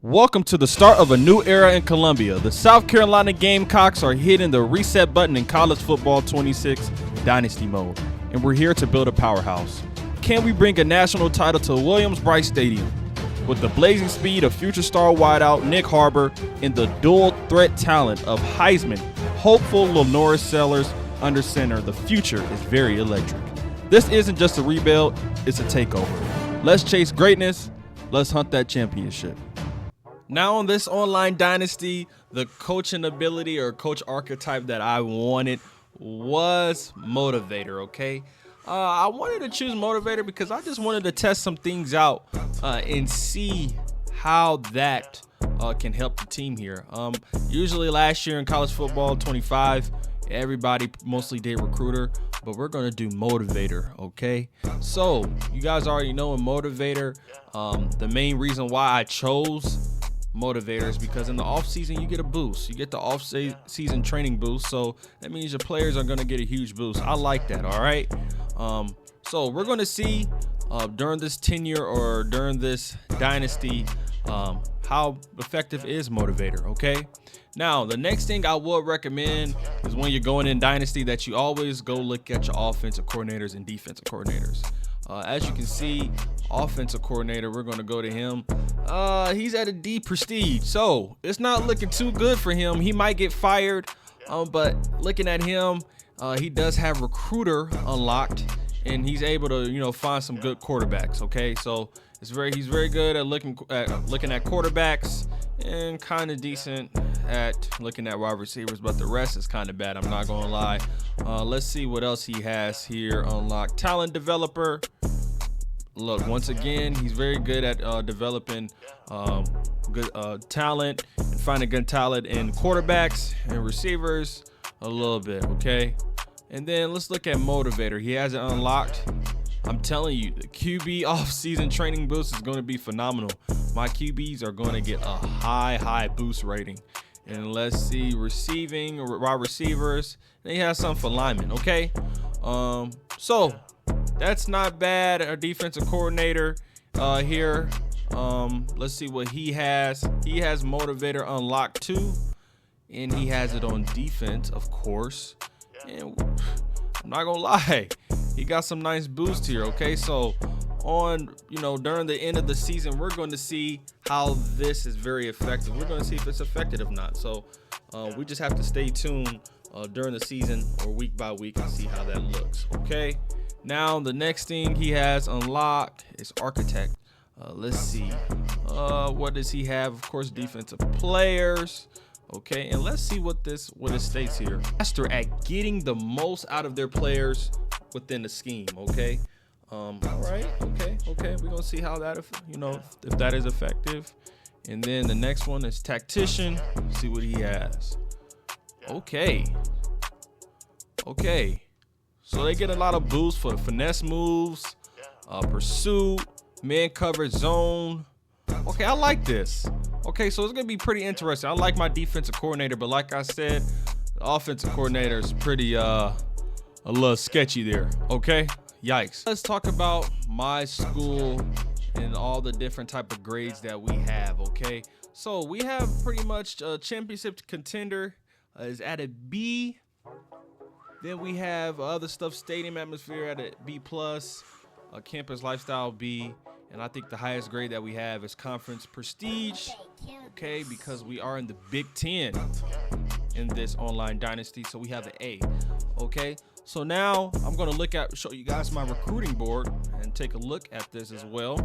Welcome to the start of a new era in Columbia. The South Carolina Gamecocks are hitting the reset button in college football 26 Dynasty mode, and we're here to build a powerhouse. Can we bring a national title to Williams-Brice Stadium? With the blazing speed of future star wideout Nick Harbor and the dual threat talent of Heisman hopeful Lenora Sellers under center, the future is very electric. This isn't just a rebuild, it's a takeover. Let's chase greatness. Let's hunt that championship. Now on this online dynasty, the coaching ability or coach archetype that I wanted was motivator, okay? I wanted to choose motivator because I just wanted to test some things out and see how that can help the team here. Usually last year in college football 25, everybody mostly did recruiter, but we're going to do motivator, okay? So you guys already know in motivator, the main reason why I chose motivators because in the off season you get a boost. You get the off season training boost, so that means your players are going to get a huge boost. I like that. All right, so we're going to see during this tenure or during this dynasty how effective is motivator. Okay, now the next thing I would recommend is when you're going in dynasty that you always go look at your offensive coordinators and defensive coordinators. As you can see, offensive coordinator, we're going to go to him. He's at a D prestige, so it's not looking too good for him. He might get fired, but looking at him, he does have recruiter unlocked, and he's able to, find some good quarterbacks. Okay, so he's very good at looking at quarterbacks and kind of decent at looking at wide receivers, but the rest is kind of bad. I'm not gonna lie. Let's see what else he has here unlocked. Talent developer. Look, once again, he's very good at developing good talent and finding good talent in quarterbacks and receivers a little bit, okay? And then let's look at motivator. He has it unlocked. I'm telling you, the QB off-season training boost is going to be phenomenal. My QBs are going to get a high boost rating. And let's see, receiving, wide receivers. And he has some for linemen, okay? So that's not bad. Our defensive coordinator here. Let's see what he has. He has motivator unlocked too, and he has it on defense, of course. And I'm not gonna lie, he got some nice boost here. Okay, so on during the end of the season, we're going to see how this is very effective. We're going to see if it's effective or not. So we just have to stay tuned during the season or week by week and see how that looks. Okay. Now the next thing he has unlocked is architect. Let's see. What does he have? Of course, defensive players. Okay, and let's see what it states here. Master at getting the most out of their players within the scheme. Okay. All right. Okay. We're gonna see how that, if that is effective. And then the next one is tactician. See what he has. Okay. So they get a lot of boost for finesse moves, pursuit, man coverage zone. Okay, I like this. Okay, so it's gonna be pretty interesting. I like my defensive coordinator, but like I said, the offensive coordinator is pretty a little sketchy there. Okay, yikes. Let's talk about my school and all the different type of grades that we have. Okay, so we have pretty much a championship contender is at a B. Then we have other stuff, stadium atmosphere at a B+, campus lifestyle B, and I think the highest grade that we have is conference prestige, okay, because we are in the Big Ten in this online dynasty, so we have an A, okay. So now I'm gonna show you guys my recruiting board and take a look at this as well.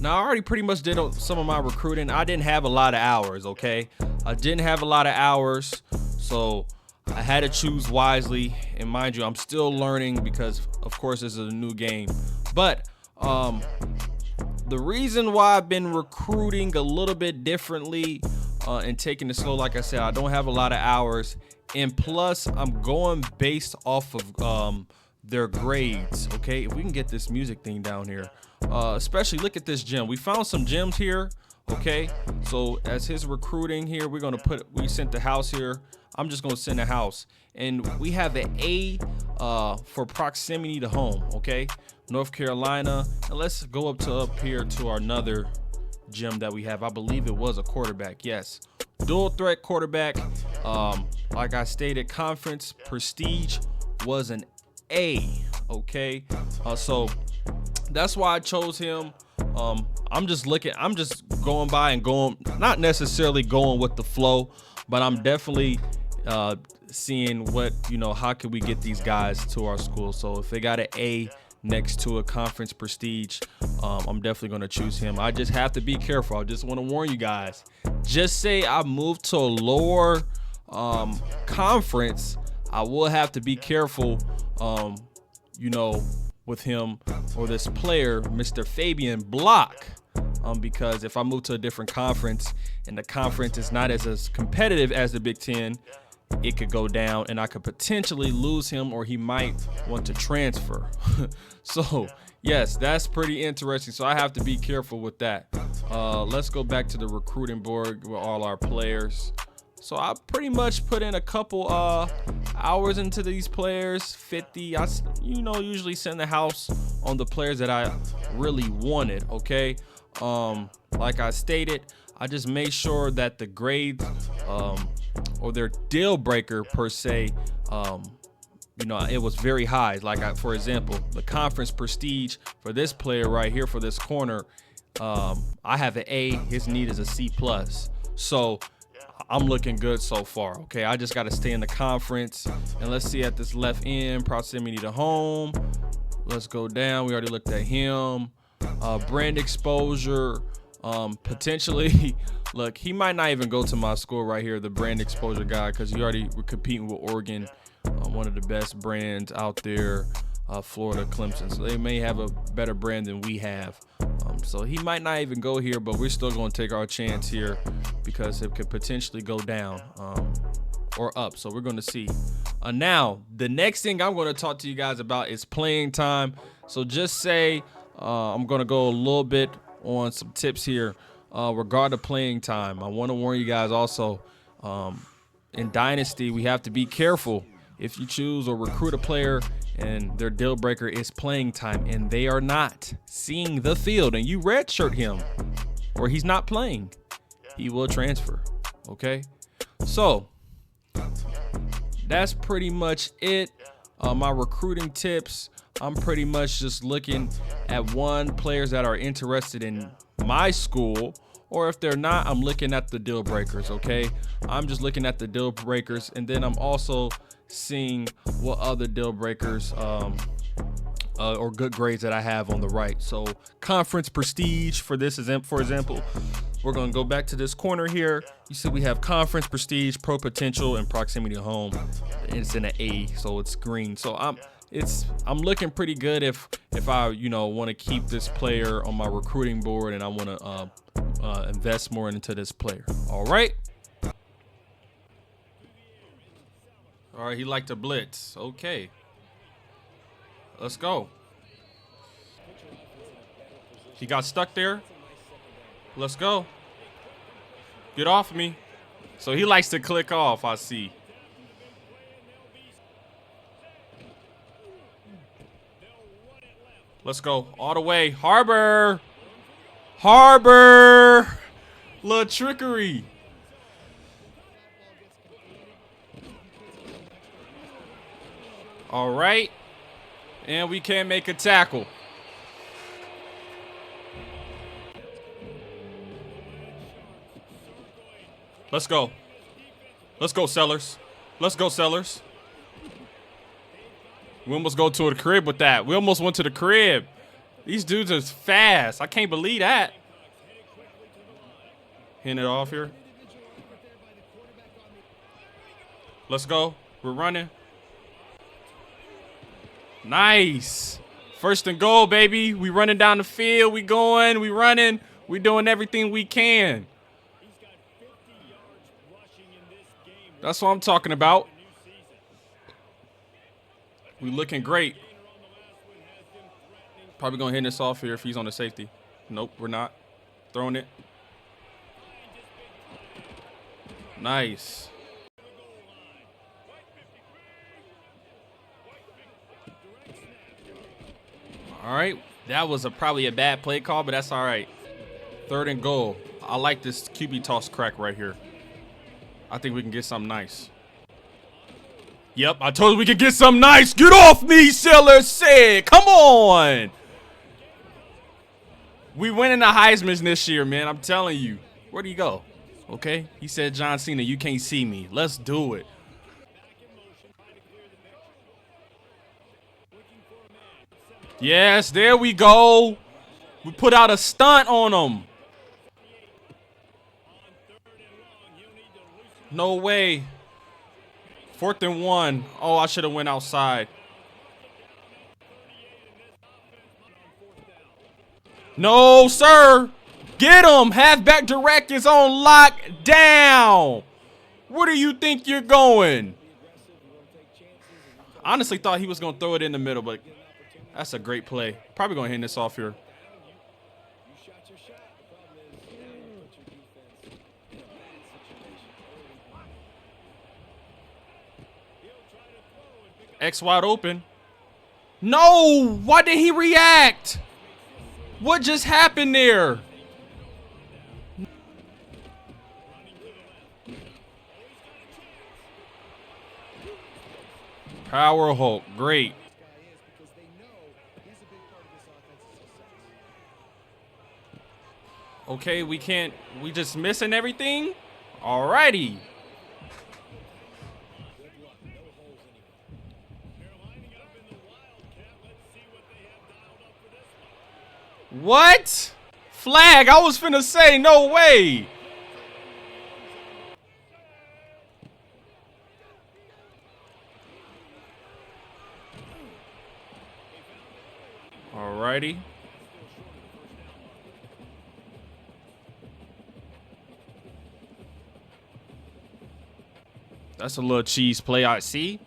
Now I already pretty much did some of my recruiting. I didn't have a lot of hours, okay. I didn't have a lot of hours, so I had to choose wisely, and mind you, I'm still learning because, of course, this is a new game. But the reason why I've been recruiting a little bit differently and taking it slow, like I said, I don't have a lot of hours, and plus I'm going based off of their grades. Okay, if we can get this music thing down here, especially look at this gym. We found some gyms here. Okay, so as his recruiting here, we sent the house here. I'm just gonna send a house, and we have an A for proximity to home. Okay, North Carolina, and let's go up here to our another gem that we have. I believe it was a quarterback. Yes, dual threat quarterback. Like I stated, conference prestige was an A. Okay, so that's why I chose him. I'm just going by and going, not necessarily going with the flow, but I'm definitely seeing what, how can we get these guys to our school. So if they got an A next to a conference prestige, I'm definitely going to choose him. I just have to be careful. I just want to warn you guys. Just say I move to a lower conference, I will have to be careful, with him or this player, Mr. Fabian Block, because if I move to a different conference and the conference is not as competitive as the Big Ten, it could go down and I could potentially lose him, or he might want to transfer. So yes, that's pretty interesting. So I have to be careful with that. Let's go back to the recruiting board with all our players. So I pretty much put in a couple hours into these players. 50. I usually send the house on the players that I really wanted. Okay. Like I stated, I just made sure that the grades or their deal breaker per se, it was very high. Like for example, the conference prestige for this player right here, for this corner, I have an A. His need is a C+. So I'm looking good so far. Okay, I just got to stay in the conference. And let's see at this left end, proximity to home. Let's go down. We already looked at him. Brand exposure. Potentially, look, he might not even go to my school right here, the brand exposure guy, because you already were competing with Oregon, one of the best brands out there, Florida, Clemson. So they may have a better brand than we have. So he might not even go here, but we're still going to take our chance here because it could potentially go down or up. So we're going to see. Now, the next thing I'm going to talk to you guys about is playing time. So just say I'm going to go a little bit on some tips here regarding playing time. I want to warn you guys also, in Dynasty, we have to be careful if you choose or recruit a player and their deal breaker is playing time and they are not seeing the field and you redshirt him or he's not playing, he will transfer. Okay, so that's pretty much it. My recruiting tips, I'm pretty much just looking at players that are interested in my school, or if they're not, I'm looking at the deal breakers. Okay, I'm just looking at the deal breakers, and then I'm also seeing what other deal breakers or good grades that I have on the right. So conference prestige for this for example, we're going to go back to this corner here. You see we have conference prestige, pro potential, and proximity to home. It's in an A, so it's green. So I'm looking pretty good if I want to keep this player on my recruiting board and I want to invest more into this player. All right, he liked to blitz. Okay, let's go. He got stuck there. Let's go. Get off me. So he likes to click off, I see. Let's go all the way. Harbor. Little trickery. All right. And we can't make a tackle. Let's go. Let's go, Sellers. Let's go, Sellers. We almost go to the crib with that. We almost went to the crib. These dudes are fast. I can't believe that. Hand it off here. Let's go. We're running. Nice. First and goal, baby. We running down the field. We going. We running. We doing everything we can. That's what I'm talking about. We looking great. Probably going to hand this off here if he's on the safety. Nope, we're not. Throwing it. Nice. All right. That was probably a bad play call, but that's all right. Third and goal. I like this QB toss crack right here. I think we can get something nice. Yep, I told you we could get something nice. Get off me, Sellers said. Come on. We winning the Heisman's this year, man. I'm telling you. Where'd he go? Okay. He said, John Cena, you can't see me. Let's do it. Yes, there we go. We put out a stunt on him. No way. 4th and 1. Oh, I should have went outside. No, sir. Get him. Halfback direct is on lockdown. Where do you think you're going? Honestly thought he was going to throw it in the middle, but that's a great play. Probably going to hand this off here. X wide open. No! Why did he react? What just happened there? Power Hulk. Great. Okay, we just missing everything? Alrighty. What? Flag, I was finna say, no way. Alrighty. That's a little cheese play, I see.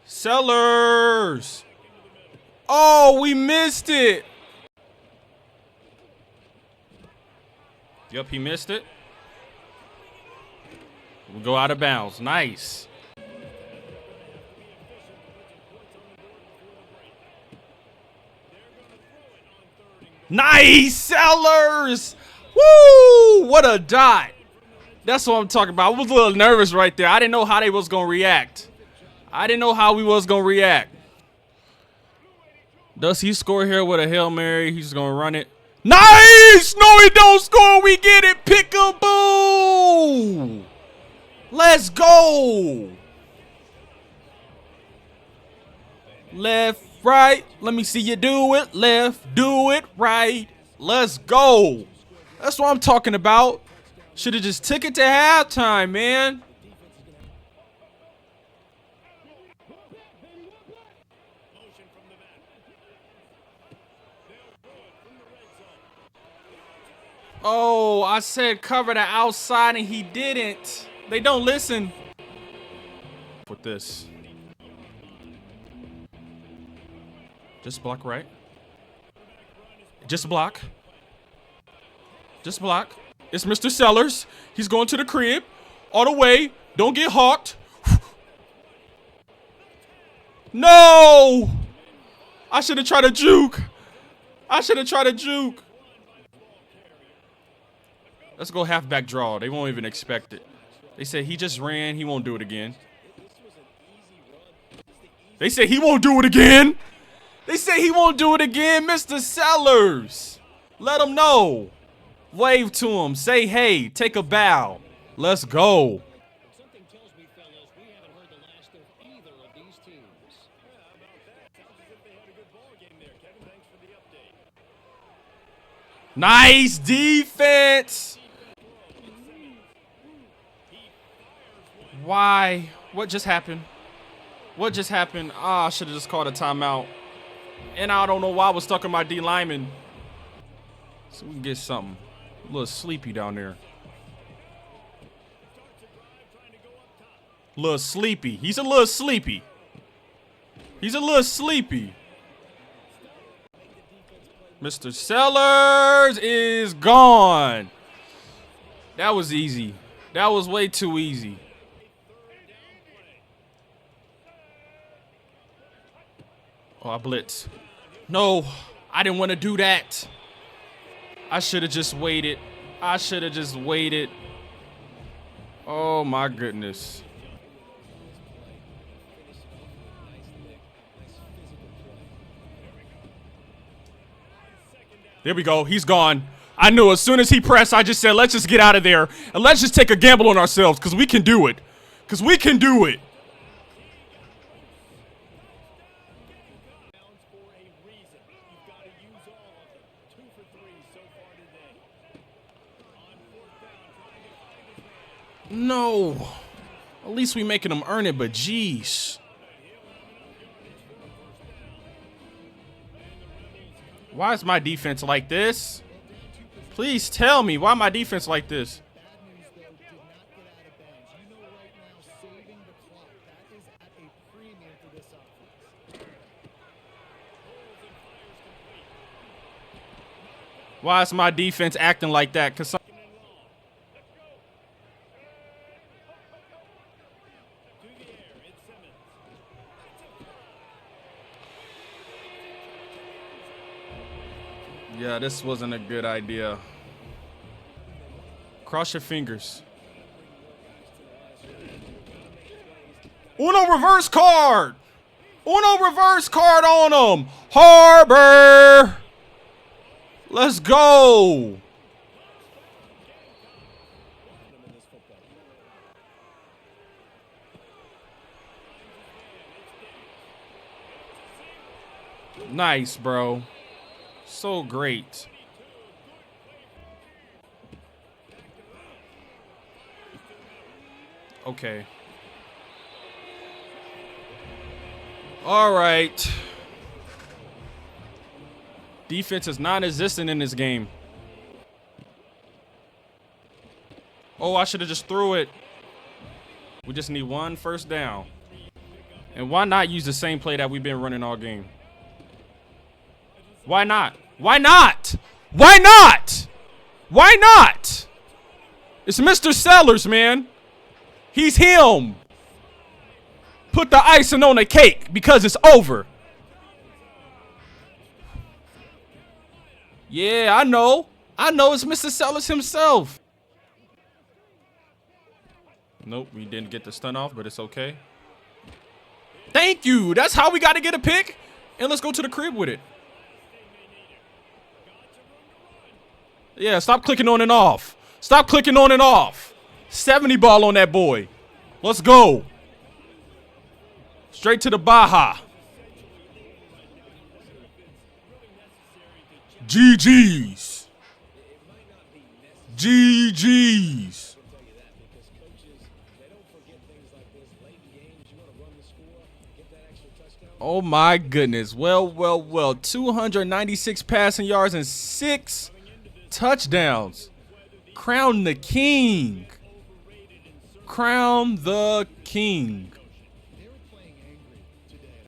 Sellers. Oh, we missed it. Yep, he missed it. We'll go out of bounds. Nice. Nice, Sellers. Woo! What a dot. That's what I'm talking about. I was a little nervous right there. I didn't know how they was going to react. I didn't know how we was going to react. Does he score here with a Hail Mary? He's going to run it. Nice! No, he don't score. We get it. Pick-a-boo. Let's go. Left, right. Let me see you do it. Left, do it, right. Let's go. That's what I'm talking about. Should have just took it to halftime, man. Oh, I said cover the outside and he didn't. They don't listen. With this. Just block right. Just block. Just block. It's Mr. Sellers. He's going to the crib. All the way. Don't get hawked. No! I should have tried to juke. I should have tried to juke. Let's go halfback draw. They won't even expect it. They said he just ran. He won't do it again. They say he won't do it again. They say he won't do it again. Mr. Sellers. Let him know. Wave to him. Say hey. Take a bow. Let's go. Something tells me, fellas, we haven't heard the last of either of these teams. How about that? Sounds as if they had a good ball game there, Kevin. Thanks for the update. Nice defense. Why? What just happened? What just happened? Ah, I should have just called a timeout. And I don't know why I was stuck on my D lineman. So we can get something. A little sleepy down there. A little sleepy. He's a little sleepy. He's a little sleepy. Mr. Sellers is gone. That was easy. That was way too easy. Oh, I blitz. No, I didn't want to do that. I should have just waited. I should have just waited. Oh, my goodness. There we go. He's gone. I knew as soon as he pressed, I just said, let's just get out of there. And let's just take a gamble on ourselves because we can do it. Because we can do it. For a reason. You've got to use all of them. 2 for 3 so far today. On 4th down, trying to find his man. No. At least we making them earn it, but geez. Why is my defense like this? Please tell me why my defense like this. Bad news, though, did not get out of bounds. You know right now, saving the clock, that is at a premium for this offense. Why is my defense acting like that? Because yeah, this wasn't a good idea. Cross your fingers. Uno reverse card. Uno reverse card on him. Harbor. Let's go. Nice, bro. So great. Okay. All right. Defense is non-existent in this game. Oh, I should have just threw it. We just need 1 first down. And why not use the same play that we've been running all game? Why not? Why not? Why not? Why not? It's Mr. Sellers, man. He's him. Put the icing on the cake because it's over. Yeah, I know. I know it's Mr. Sellers himself. Nope, we didn't get the stun off, but it's okay. Thank you. That's how we got to get a pick. And let's go to the crib with it. Yeah, stop clicking on and off. Stop clicking on and off. 70 ball on that boy. Let's go. Straight to the Baja. GG's. GG's. Oh my goodness. Well. 296 passing yards and 6 touchdowns. Crown the king. Crown the king.